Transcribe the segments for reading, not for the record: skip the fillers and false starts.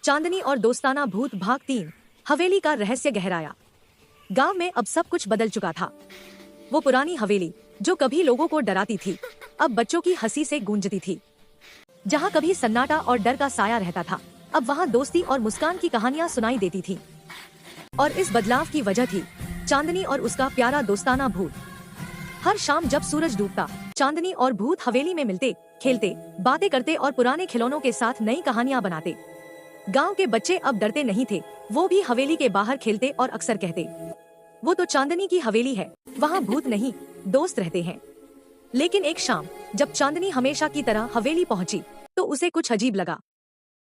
चांदनी और दोस्ताना भूत भाग 3। हवेली का रहस्य गहराया। गांव में अब सब कुछ बदल चुका था। वो पुरानी हवेली जो कभी लोगों को डराती थी, अब बच्चों की हंसी से गूंजती थी। जहां कभी सन्नाटा और डर का साया रहता था, अब वहां दोस्ती और मुस्कान की कहानियां सुनाई देती थी। और इस बदलाव की वजह थी चांदनी और उसका प्यारा दोस्ताना भूत। हर शाम जब सूरज डूबता, चांदनी और भूत हवेली में मिलते, खेलते, बातें करते और पुराने खिलौनों के साथ नई कहानियां बनाते। गांव के बच्चे अब डरते नहीं थे, वो भी हवेली के बाहर खेलते और अक्सर कहते, वो तो चांदनी की हवेली है, वहाँ भूत नहीं, दोस्त रहते हैं। लेकिन एक शाम जब चांदनी हमेशा की तरह हवेली पहुंची, तो उसे कुछ अजीब लगा।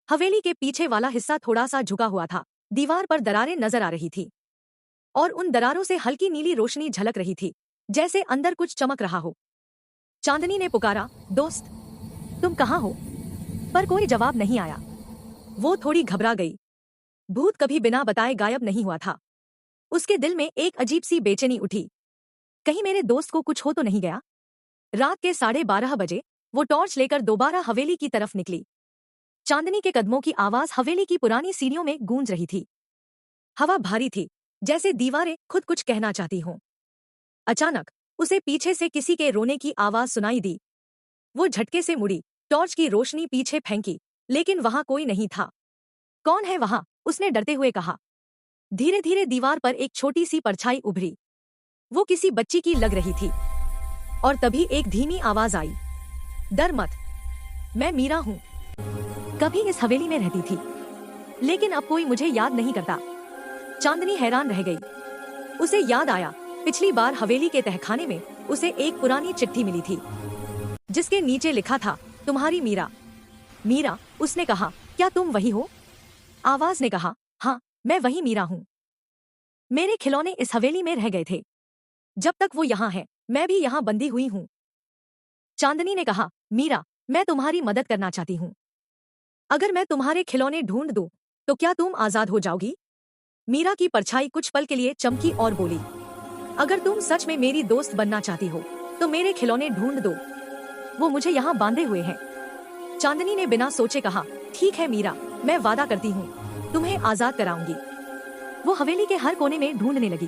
हवेली के पीछे वाला हिस्सा थोड़ा सा झुका हुआ था, दीवार पर दरारें नजर आ रही थी और उन दरारों से हल्की नीली रोशनी झलक रही थी, जैसे अंदर कुछ चमक रहा हो। चांदनी ने पुकारा, दोस्त, तुम कहाँ हो? पर कोई जवाब नहीं आया। वो थोड़ी घबरा गई। भूत कभी बिना बताए गायब नहीं हुआ था। उसके दिल में एक अजीब सी बेचैनी उठी। कहीं मेरे दोस्त को कुछ हो तो नहीं गया? रात के 12:30 बजे वो टॉर्च लेकर दोबारा हवेली की तरफ निकली। चांदनी के कदमों की आवाज हवेली की पुरानी सीढ़ियों में गूंज रही थी। हवा भारी थी, जैसे दीवारें खुद कुछ कहना चाहती हों। अचानक उसे पीछे से किसी के रोने की आवाज सुनाई दी। वो झटके से मुड़ी, टॉर्च की रोशनी पीछे फेंकी, लेकिन वहां कोई नहीं था। कौन है वहां? उसने डरते हुए कहा। धीरे धीरे दीवार पर एक छोटी सी परछाई उभरी। वो किसी बच्ची की लग रही थी। और तभी एक धीमी आवाज आई, डर मत, मैं मीरा हूं। कभी इस हवेली में रहती थी, लेकिन अब कोई मुझे याद नहीं करता। चांदनी हैरान रह गई। उसे याद आया, पिछली बार हवेली के तहखाने में उसे एक पुरानी चिट्ठी मिली थी, जिसके नीचे लिखा था, तुम्हारी मीरा। मीरा, उसने कहा, क्या तुम वही हो? आवाज ने कहा, हाँ, मैं वही मीरा हूँ। मेरे खिलौने इस हवेली में रह गए थे। जब तक वो यहाँ है, मैं भी यहाँ बंधी हुई हूँ। चांदनी ने कहा, मीरा, मैं तुम्हारी मदद करना चाहती हूँ। अगर मैं तुम्हारे खिलौने ढूंढ दूँ, तो क्या तुम आजाद हो जाओगी? मीरा की परछाई कुछ पल के लिए चमकी और बोली, अगर तुम सच में मेरी दोस्त बनना चाहती हो, तो मेरे खिलौने ढूंढ दो। वो मुझे यहाँ बांधे हुए हैं। चांदनी ने बिना सोचे कहा, ठीक है मीरा, मैं वादा करती हूँ, तुम्हें आजाद कराऊंगी। वो हवेली के हर कोने में ढूंढने लगी।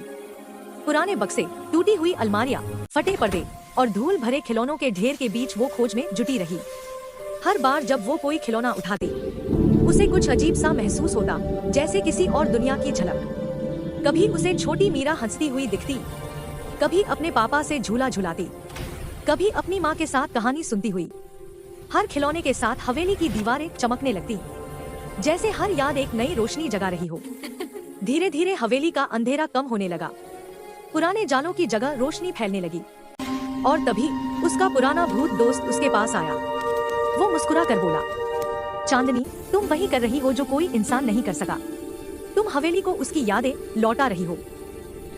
पुराने बक्से, टूटी हुई अलमारियां, फटे पर्दे और धूल भरे खिलौनों के ढेर के बीच वो खोज में जुटी रही। हर बार जब वो कोई खिलौना उठाती, उसे कुछ अजीब सा महसूस होता, जैसे किसी और दुनिया की झलक। कभी उसे छोटी मीरा हंसती हुई दिखती, कभी अपने पापा से झूला झुलाती, कभी अपनी माँ के साथ कहानी सुनती हुई। हर खिलौने के साथ हवेली की दीवारें चमकने लगती, जैसे हर याद एक नई रोशनी जगा रही हो। धीरे धीरे हवेली का अंधेरा कम होने लगा। पुराने जालों की जगह रोशनी फैलने लगी। और तभी उसका पुराना भूत दोस्त उसके पास आया। वो मुस्कुरा कर बोला, चांदनी, तुम वही कर रही हो जो कोई इंसान नहीं कर सका। तुम हवेली को उसकी यादें लौटा रही हो।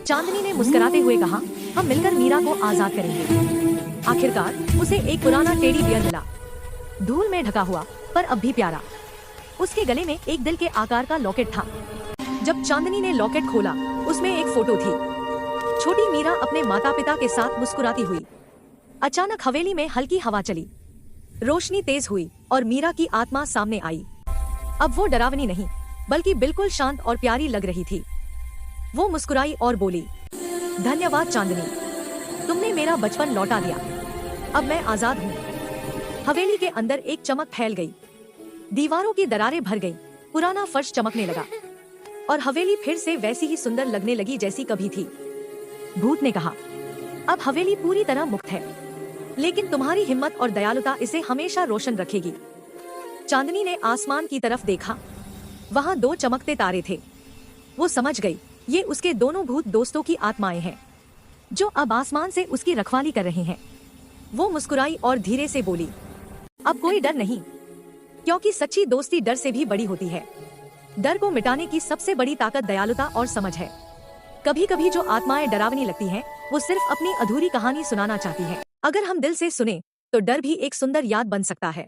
चांदनी ने मुस्कुराते हुए कहा, हम मिलकर मीरा को आजाद करेंगे। आखिरकार उसे एक पुराना टेडी बियर मिला, धूल में ढका हुआ, पर अब भी प्यारा। उसके गले में एक दिल के आकार का लॉकेट था। जब चांदनी ने लॉकेट खोला, उसमें एक फोटो थी, छोटी मीरा अपने माता पिता के साथ मुस्कुराती हुई। अचानक हवेली में हल्की हवा चली, रोशनी तेज हुई और मीरा की आत्मा सामने आई। अब वो डरावनी नहीं, बल्कि बिल्कुल शांत और प्यारी लग रही थी। वो मुस्कुराई और बोली, धन्यवाद चांदनी, तुमने मेरा बचपन लौटा दिया। अब मैं आजाद हूँ। हवेली के अंदर एक चमक फैल गई, दीवारों की दरारें भर गईं, पुराना फर्श चमकने लगा और हवेली फिर से वैसी ही सुंदर लगने लगी जैसी कभी थी। भूत ने कहा, अब हवेली पूरी तरह मुक्त है, लेकिन तुम्हारी हिम्मत और दयालुता इसे हमेशा रोशन रखेगी। चांदनी ने आसमान की तरफ देखा, वहाँ 2 चमकते तारे थे। वो समझ गई, ये उसके दोनों भूत दोस्तों की आत्माएं हैं, जो अब आसमान से उसकी रखवाली कर रहे हैं। वो मुस्कुराई और धीरे से बोली, अब कोई डर नहीं, क्योंकि सच्ची दोस्ती डर से भी बड़ी होती है। डर को मिटाने की सबसे बड़ी ताकत दयालुता और समझ है। कभी कभी जो आत्माएं डरावनी लगती हैं, वो सिर्फ अपनी अधूरी कहानी सुनाना चाहती हैं। अगर हम दिल से सुने, तो डर भी एक सुंदर याद बन सकता है।